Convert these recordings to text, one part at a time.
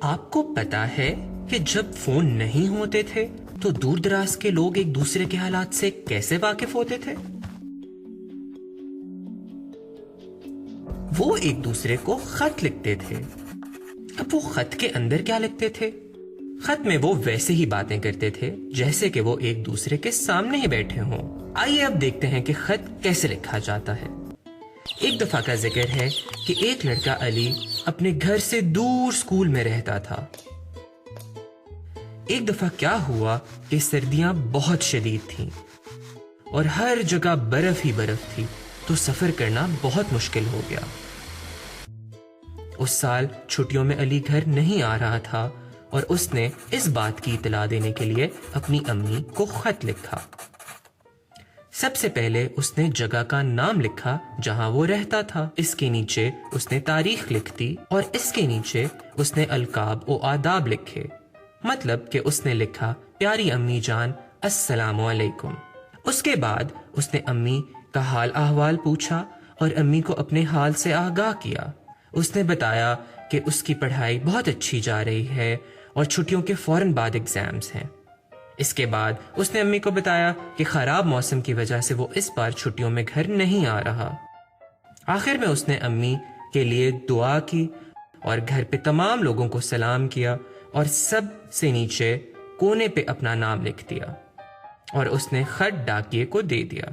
آپ کو پتا ہے کہ جب فون نہیں ہوتے تھے تو دور دراز کے لوگ ایک دوسرے کے حالات سے کیسے واقف ہوتے تھے؟ وہ ایک دوسرے کو خط لکھتے تھے۔ اب وہ خط کے اندر کیا لکھتے تھے؟ خط میں وہ ویسے ہی باتیں کرتے تھے جیسے کہ وہ ایک دوسرے کے سامنے ہی بیٹھے ہوں۔ آئیے اب دیکھتے ہیں کہ خط کیسے لکھا جاتا ہے۔ ایک دفعہ کا ذکر ہے کہ ایک لڑکا علی اپنے گھر سے دور اسکول میں رہتا تھا۔ ایک دفعہ کیا ہوا کہ سردیاں بہت شدید تھیں اور ہر جگہ برف ہی برف تھی، تو سفر کرنا بہت مشکل ہو گیا۔ اس سال چھٹیوں میں علی گھر نہیں آ رہا تھا اور اس نے اس بات کی اطلاع دینے کے لیے اپنی امی کو خط لکھا۔ سب سے پہلے اس نے جگہ کا نام لکھا جہاں وہ رہتا تھا، اس کے نیچے اس نے تاریخ لکھ دی اور اس کے نیچے اس نے القاب و آداب لکھے۔ مطلب کہ اس نے لکھا پیاری امی جان السلام علیکم۔ اس کے بعد اس نے امی کا حال احوال پوچھا اور امی کو اپنے حال سے آگاہ کیا۔ اس نے بتایا کہ اس کی پڑھائی بہت اچھی جا رہی ہے اور چھٹیوں کے فوراً بعد ایگزامز ہیں۔ اس کے بعد اس نے امی کو بتایا کہ خراب موسم کی وجہ سے وہ اس بار چھٹیوں میں گھر نہیں آ رہا۔ آخر میں اس نے امی کے لیے دعا کی اور گھر پہ تمام لوگوں کو سلام کیا اور سب سے نیچے کونے پہ اپنا نام لکھ دیا اور اس نے خط ڈاکیے کو دے دیا۔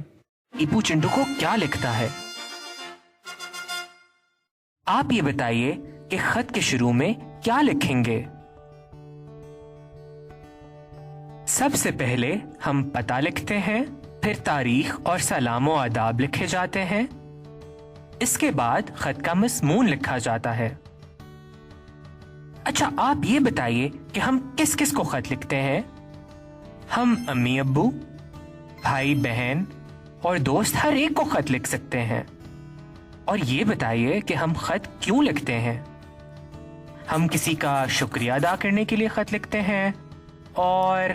ٹیپو چنٹو کو کیا لکھتا ہے؟ آپ یہ بتائیے کہ خط کے شروع میں کیا لکھیں گے؟ سب سے پہلے ہم پتہ لکھتے ہیں، پھر تاریخ اور سلام و آداب لکھے جاتے ہیں، اس کے بعد خط کا مضمون لکھا جاتا ہے۔ اچھا آپ یہ بتائیے کہ ہم کس کس کو خط لکھتے ہیں؟ ہم امی ابو، بھائی بہن اور دوست ہر ایک کو خط لکھ سکتے ہیں۔ اور یہ بتائیے کہ ہم خط کیوں لکھتے ہیں؟ ہم کسی کا شکریہ ادا کرنے کے لیے خط لکھتے ہیں، اور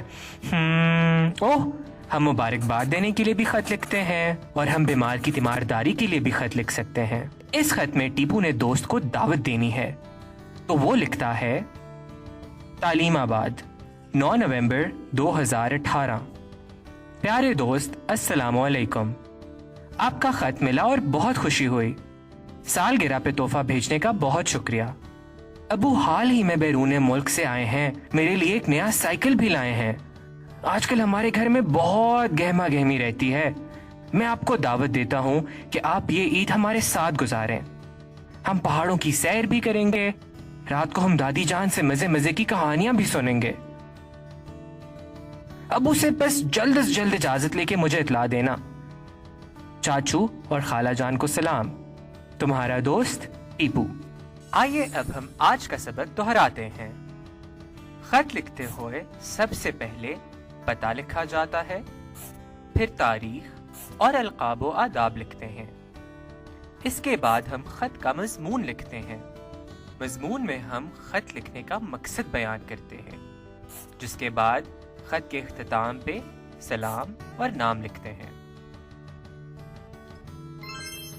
ہم مبارکباد دینے کے لیے بھی خط لکھتے ہیں، اور ہم بیمار کی تیمارداری کے لیے بھی خط لکھ سکتے ہیں۔ اس خط میں ٹیپو نے دوست کو دعوت دینی ہے، تو وہ لکھتا ہے تعلیم آباد 9 نومبر 2018۔ پیارے دوست السلام علیکم، آپ کا خط ملا اور بہت خوشی ہوئی۔ سالگرہ پہ تحفہ بھیجنے کا بہت شکریہ۔ ابو حال ہی میں بیرون ملک سے آئے ہیں، میرے لیے ایک نیا سائیکل بھی لائے ہیں۔ آج کل ہمارے گھر میں بہت گہما گہمی رہتی ہے۔ میں آپ کو دعوت دیتا ہوں کہ آپ یہ عید ہمارے ساتھ گزاریں۔ ہم پہاڑوں کی سیر بھی کریں گے، رات کو ہم دادی جان سے مزے مزے کی کہانیاں بھی سنیں گے۔ ابو سے بس جلد از جلد اجازت لے کے مجھے اطلاع دینا۔ چاچو اور خالہ جان کو سلام، تمہارا دوست ٹیپو۔ آئیے اب ہم آج کا سبق دہراتے ہیں۔ خط لکھتے ہوئے سب سے پہلے پتہ لکھا جاتا ہے، پھر تاریخ اور القاب و آداب لکھتے ہیں۔ اس کے بعد ہم خط کا مضمون لکھتے ہیں۔ مضمون میں ہم خط لکھنے کا مقصد بیان کرتے ہیں، جس کے بعد خط کے اختتام پہ سلام اور نام لکھتے ہیں۔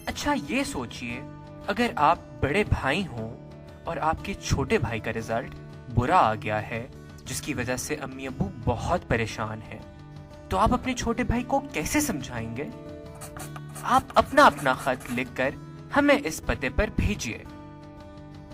اچھا یہ سوچئے، اگر آپ بڑے بھائی ہوں اور آپ کے چھوٹے بھائی کا رزلٹ برا آ گیا ہے جس کی وجہ سے امی ابو بہت پریشان ہیں، تو آپ اپنے چھوٹے بھائی کو کیسے سمجھائیں گے؟ آپ اپنا خط لکھ کر ہمیں اس پتے پر بھیجیے۔